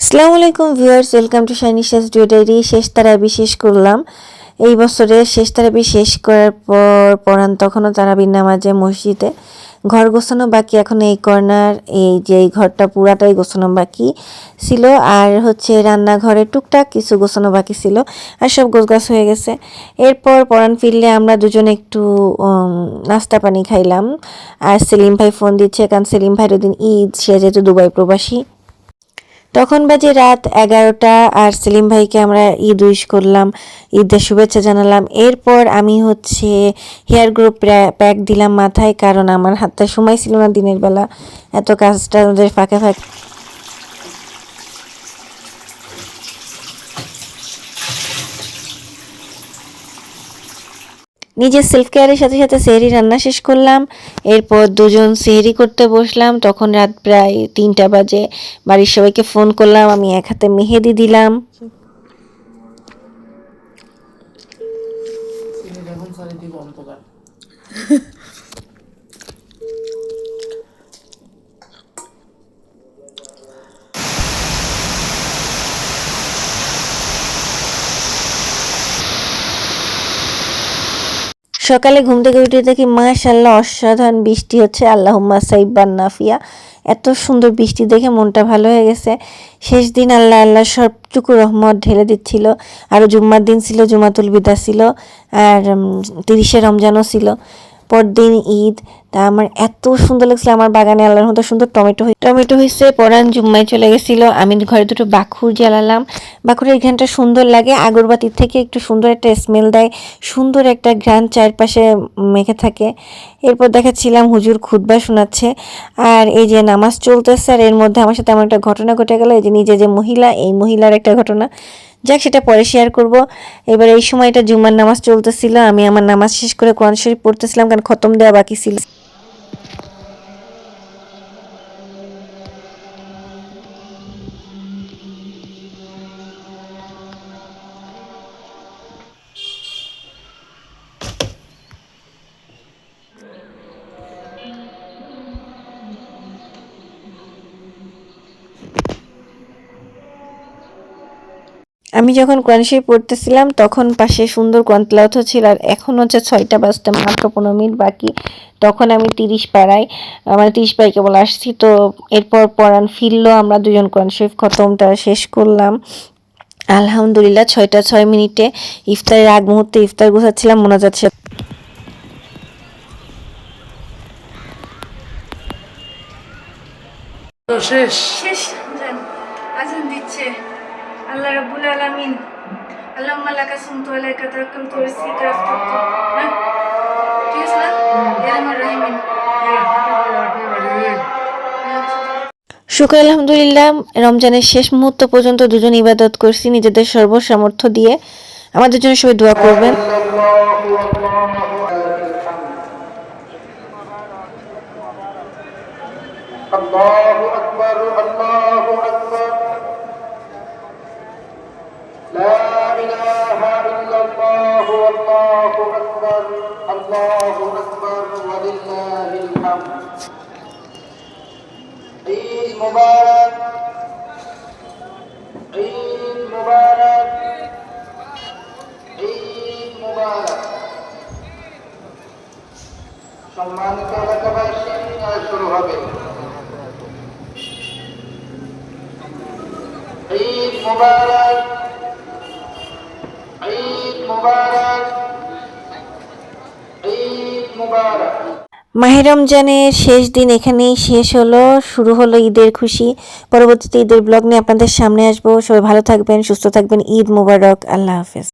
আসসালামু আলাইকুম viewers, welcome to শাইনিশাস diary. শেষ তারাবি শেষ করলাম। এই বছরের শেষ তারাবি শেষ করার পর পড়ান তখনও তারাবির নামাজে মসজিদে। ঘর গোছানো বাকি, এখন এই কর্নার, এই যে এই ঘরটা পুরাটাই গোছানো বাকি ছিল, আর হচ্ছে রান্নাঘরে টুকটাক কিছু গোছানো বাকি ছিল, আর সব গোছগাছ হয়ে গেছে। এরপর পরান ফিরলে আমরা দুজনে একটু নাস্তা পানি খাইলাম। আর সেলিম ভাই ফোন দিচ্ছে, কারণ সেলিম ভাইয়ের ওদিন ঈদ, সে যেহেতু দুবাই প্রবাসী। তখন বাজে রাত 11টা, আর সেলিম ভাইকে আমরা ঈদ উইশ করলাম, ঈদের শুভেচ্ছা জানালাম। এরপর আমি হচ্ছে হেয়ার গ্রো প্যাক দিলাম মাথায়, কারণ আমার হাতটা সময় ছিল না দিনের বেলা এত কাজটা ওদের ফাঁকে ফাঁকে। নিজের সেলফ কেয়ারের সাথে সাথে সেহরি রান্না শেষ করলাম। এরপর দুজন সেহরি করতে বসলাম। তখন রাত প্রায় 3টা বাজে। বাড়ির সবাইকে ফোন করলাম, আমি এক হাতে মেহেদি দিলাম। সকালে ঘুম থেকে উঠে দেখি মাশাআল্লাহ অসাধারণ বৃষ্টি হচ্ছে, আল্লাহুম্মা সাইবান নাফিয়া। এত সুন্দর বৃষ্টি দেখে মনটা ভালো হয়ে গেছে। শেষ দিন আল্লাহ আল্লাহ সবটুকু রহমত ঢেলে দিচ্ছিল। আরও জুম্মার দিন ছিল, জুমাতুল বিদা ছিল, আর 30শে রমজানও ছিল। পরদিন ঈদ। তা আমার এত সুন্দর লাগছিল, আমার বাগানে আল্লাহর মতো সুন্দর টমেটো হয়েছে। পরান জুম্মায় চলে গেছিলো, আমি ঘরে দুটো বাখুর জ্বালালাম। বাখুরের ঘ্রাণটা সুন্দর লাগে, আগরবাতির থেকে একটু সুন্দর একটা স্মেল দেয়, সুন্দর একটা ঘ্রাণ চারপাশে মেখে থাকে। এরপর দেখাচ্ছিলাম হুজুর খুতবা শোনাচ্ছে, আর এই যে নামাজ চলতেছে, আর এর মধ্যে আমার সাথে এমন একটা ঘটনা ঘটে গেল। এই যে নিজে যে মহিলা, এই মহিলার একটা ঘটনা, যাক সেটা পরে শেয়ার করব। এবার এই সময়টা জুম্মার নামাজ চলতেছিল, আমি আমার নামাজ শেষ করে কোরআন শরীফ পড়তেছিলাম, কারণ খতম দেওয়া বাকি ছিল। আমি যখন কোরআন শরীফ পড়তেছিলাম তখন পাশে সুন্দর কোরআন তেলাওয়াত হচ্ছিল, আর এখন হচ্ছে 6টা বাজতে মাত্র 15 মিনিট বাকি। তখন আমি 30 পাড়ায়, মানে 30 পাড়ায় কেবল আসছি। তো এরপর পড়ান ফিরলো, আমরা দুজন কোরআন শরীফ খতমটা শেষ করলাম আলহামদুলিল্লাহ 6টা 6 মিনিটে। ইফতারের আগ মুহূর্তে ইফতার গোছাচ্ছিলাম, মোনাজাত শেষ শেষ আজান দিচ্ছে। আল্লাহ রাব্বুল আলামিন, আল্লাহুম্মা লাকা সুমতু ওয়া লাকা তাওয়াক্কালতু ওয়া ইলাইকা আফতারতু। ঠিক আছে না? ইরহামার রাহিমিন। শুকর আলহামদুলিল্লাহ। রমজানের শেষ মুহূর্ত পর্যন্ত দুজন ইবাদত করছি নিজেদের সর্বসামর্থ্য দিয়ে। আমাদের জন্য সবাই দোয়া করবেন। আল্লাহু আকবার, আল্লাহু আকবার, লা ইলাহা ইল্লাল্লাহ, আল্লাহু আকবার, আল্লাহু আকবার, ওয়া লিল্লাহিল হামদ। ঈদ মুবারক, ঈদ মুবারক, ঈদ মুবারক। সম্মানিত এলাকাবাসী, আজ শুরু হবে ঈদ মুবারক, ঈদ মুবারক, ঈদ মুবারক। মাহে রমজানের শেষ দিন এখানেই শেষ হলো, শুরু হলো ঈদের খুশি। পরবর্তীতে ঈদের ব্লগ নিয়ে আপনাদের সামনে আসবো। সবাই ভালো থাকবেন, সুস্থ থাকবেন। ঈদ মুবারক, আল্লাহ হাফেজ।